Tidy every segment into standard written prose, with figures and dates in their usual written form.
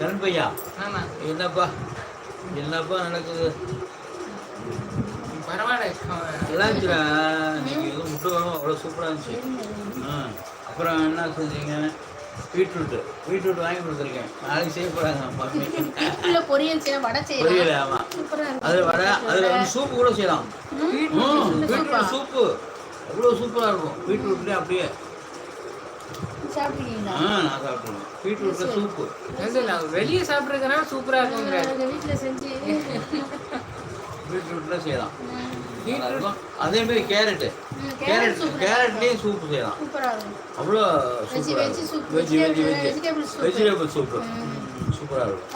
கருண்பையா என்னப்பா நடக்குது? நல்லா இருந்துச்சுடா. இன்னைக்கு எதுவும் முட்டை குழம்பு அவ்வளோ சூப்பராக இருந்துச்சு. அப்புறம் என்ன செஞ்சீங்க? பீட்ரூட் வாங்கி கொடுத்துருக்கேன். நாளைக்கு செய்ய போகிறாங்க மம்மி. பொரியல் ஆமாம். அதில் வந்து சூப்பு கூட செய்யலாம். பீட்ரூட் சூப்பு அவ்வளோ சூப்பராக இருக்கும். பீட்ரூட்லேயே அப்படியே நான் சாப்பிடுவேன். பீட்ரூட்ல சூப்பு வெளியே சாப்பிட்றதுனா சூப்பராக இருக்கும். வீட்டில் செஞ்சு பீட்ரூட்ல செய்யலாம். அதே மாதிரி கேரட்லேயும் சூப்பு செய்யலாம். அவ்வளோ வெஜிடபிள் சூப்பு சூப்பராக இருக்கும்.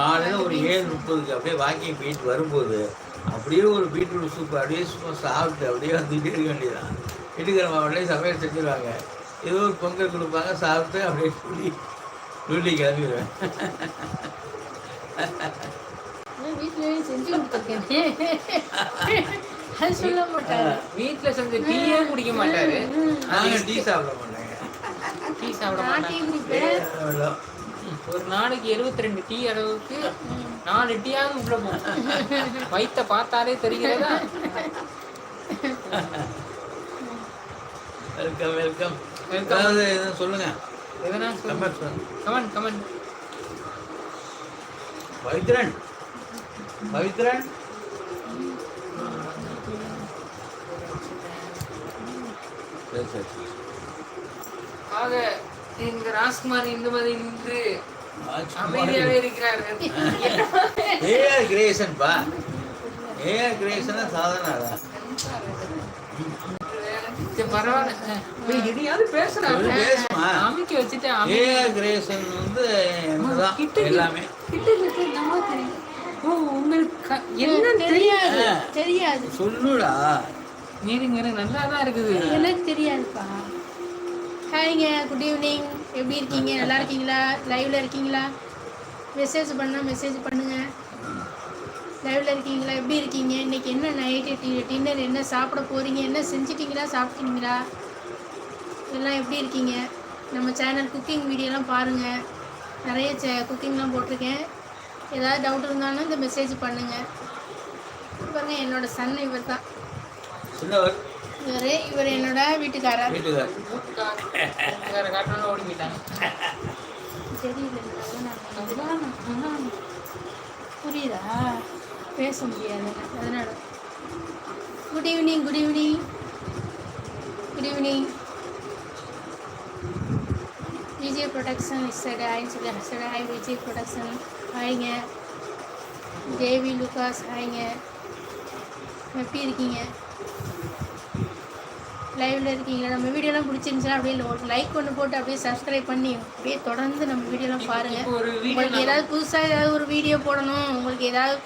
காலையில் ஒரு 7:30 அப்படியே வாக்கிங் போயிட்டு வரும்போது அப்படியே ஒரு பீட்ரூட் சூப்பு அப்படியே சும்மா சாப்பிட்டு அப்படியே வந்துகிட்டே இருக்க வேண்டியதான். வீட்டுக்கிற மாவட்டே சமையல் செஞ்சுருவாங்க. ஏதோ ஒரு பொங்கல் கொடுப்பாங்க, சாப்பிட்டு அப்படியே டூட்டி கிளம்பிடுவேன். வீட்டில் செஞ்சு கொடுத்துருக்கேன். அது சொல்ல மாட்டாரு. வீட்டில் செஞ்ச டீயே குடிக்க மாட்டாரு. நாங்கள் டீ சாப்பிட மாட்டேங்க. டீ சாப்பிட மாட்டேன். ஒரு நாளைக்கு 72 டீ அளவுக்கு 4 டீயாவது உள்ள போகும். வயிற்ற பார்த்தாலே தெரிகிறதா? வெல்கம் சொல்லுங்க. கமெண்ட். பவித்ரன் ஆக இந்த ராஜ்குமார் இந்துமதி இன்று அமைதியாக இருக்கிறார்கள். ஏஆர் கிரேசன் சாதாரண பரவாயில்ல. எதையாவது பேசுறாங்க. அமைக்க வச்சுட்டு ஏஆர் கிரேசன் வந்து எல்லாமே உங்களுக்கு என்ன தெரியாது சொல்லுடா. நீருங்க நல்லா தான் இருக்குது. எனக்கு தெரியாதுப்பா. ஹாய்ங்க, குட் ஈவினிங். எப்படி இருக்கீங்க? நல்லா இருக்கீங்களா? லைவ்ல இருக்கீங்களா? மெசேஜ் பண்ணால் மெசேஜ் பண்ணுங்க. லைவ்ல இருக்கீங்களா? எப்படி இருக்கீங்க? இன்னைக்கு என்ன நைட்டு டின்னர் என்ன சாப்பிட போறீங்க? என்ன செஞ்சிட்டிங்களா? சாப்பிட்டீங்களா? எல்லாம் எப்படி இருக்கீங்க? நம்ம சேனல் குக்கிங் வீடியோலாம் பாருங்கள். நிறைய குக்கிங்லாம் போட்டிருக்கேன். ஏதாவது டவுட் இருந்தாலும் இந்த மெசேஜ் பண்ணுங்க. பாருங்க, என்னோட சன் இவர் தான். இவர் என்னோட வீட்டுக்காரர். புரியுதா? பேச முடியாது அதனால. Good evening. Vijay production side ஆயின்னு சொல்லி சைடு ஹாய் விஜய் ப்ரொடக்ஷன் ஹாய்ங்க. தேவி லுகாஸ் ஹாய்ங்க. எப்படி இருக்கீங்க? லைவில் இருக்கீங்களா? நம்ம வீடியோலாம் பிடிச்சிருந்துச்சுன்னா அப்படியே ஒரு லைக் ஒன்று போட்டு அப்படியே சப்ஸ்கிரைப் பண்ணி அப்படியே தொடர்ந்து நம்ம வீடியோலாம் பாருங்கள். உங்களுக்கு ஏதாவது புதுசாக ஏதாவது ஒரு வீடியோ போடணும், உங்களுக்கு ஏதாவது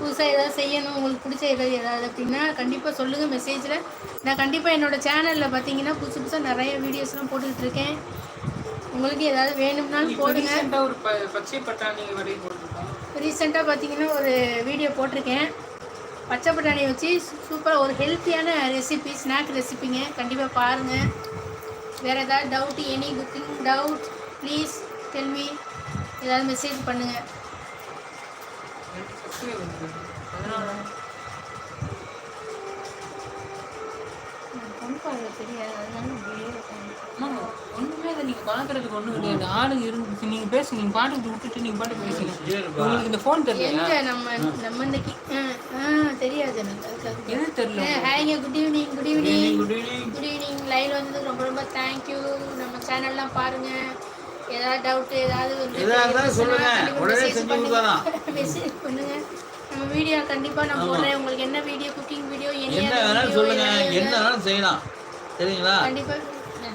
புதுசாக ஏதாவது செய்யணும், உங்களுக்கு பிடிச்ச ஏதாவது அப்படின்னா கண்டிப்பாக சொல்லுங்கள் மெசேஜில். நான் கண்டிப்பாக என்னோடய சேனலில் பார்த்தீங்கன்னா புதுசாக நிறைய வீடியோஸ்லாம் போட்டுக்கிட்டு இருக்கேன். உங்களுக்கு ஏதாவது வேணும்னாலும் போடுங்க. ஒரு பச்சை பட்டாணி வரை போட்டிருக்கோம். ரீசெண்டாக பார்த்தீங்கன்னா ஒரு வீடியோ போட்டிருக்கேன். பச்சை பட்டாணி வச்சு சூப்பராக ஒரு ஹெல்த்தியான ரெசிபி, ஸ்நாக் ரெசிபிங்க. கண்டிப்பாக பாருங்கள். வேறு ஏதாவது doubt, any cooking doubt please tell me. ஏதாவது மெசேஜ் பண்ணுங்கள். தெரியாது, அதனால ஒன்றுமே இல்லை. நீங்கள் பார்க்குறதுக்கு ஒன்றும் கிடையாது. ஆளு இருந்துச்சு, நீங்கள் பேசுங்க. நீங்கள் பாட்டு விட்டுட்டு நீங்கள் பாட்டு பேசுங்க. உங்களுக்கு இந்த ஃபோன் தெரியல. நம்ம இன்னைக்கு தெரியாது எனக்கு. எது தெரியல? ஹாய்ங்க, குட் ஈவினிங். லைவ் வந்ததுக்கு ரொம்ப ரொம்ப தேங்க்யூ. நம்ம சேனல்லாம் பாருங்கள். ஏதாவது டவுட்டு ஏதாவது மெசேஜ் பண்ணுங்க. நம்ம வீடியோ கண்டிப்பாக நான் போடுறேன். உங்களுக்கு என்ன வீடியோ, குக்கிங் வீடியோ, என்ன வேணாலும் சொல்லுங்க. என்ன வேணாலும் செய்யலாம். சரிங்களா?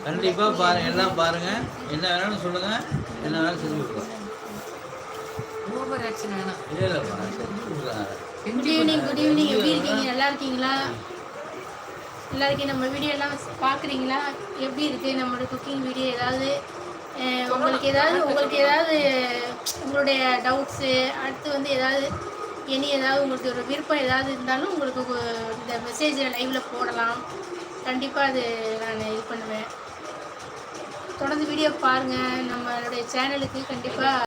கண்டிப்பாக பாருங்க. எல்லாம் பாருங்க. என்ன வேணாலும் சொல்லுங்க. என்ன வேணாலும் செஞ்சு கொடுக்கலாம். Good evening. எப்படி இருக்கீங்க? நல்லா இருக்கீங்களா? நல்லா இருக்கீங்க. நம்ம வீடியோ எல்லாம் பார்க்குறீங்களா? எப்படி இருக்குது நம்மளோட குக்கிங் வீடியோ? ஏதாவது உங்களுக்கு ஏதாவது உங்களுடைய டவுட்ஸு, அடுத்து வந்து ஏதாவது உங்களுக்கு ஒரு விருப்பம் ஏதாவது இருந்தாலும் உங்களுக்கு இந்த மெசேஜில் லைவில் போடலாம். கண்டிப்பாக அது நான் இது பண்ணுவேன். தொடர்ந்து வீடியோ பாருங்கள். நம்மளுடைய சேனலுக்கு கண்டிப்பாக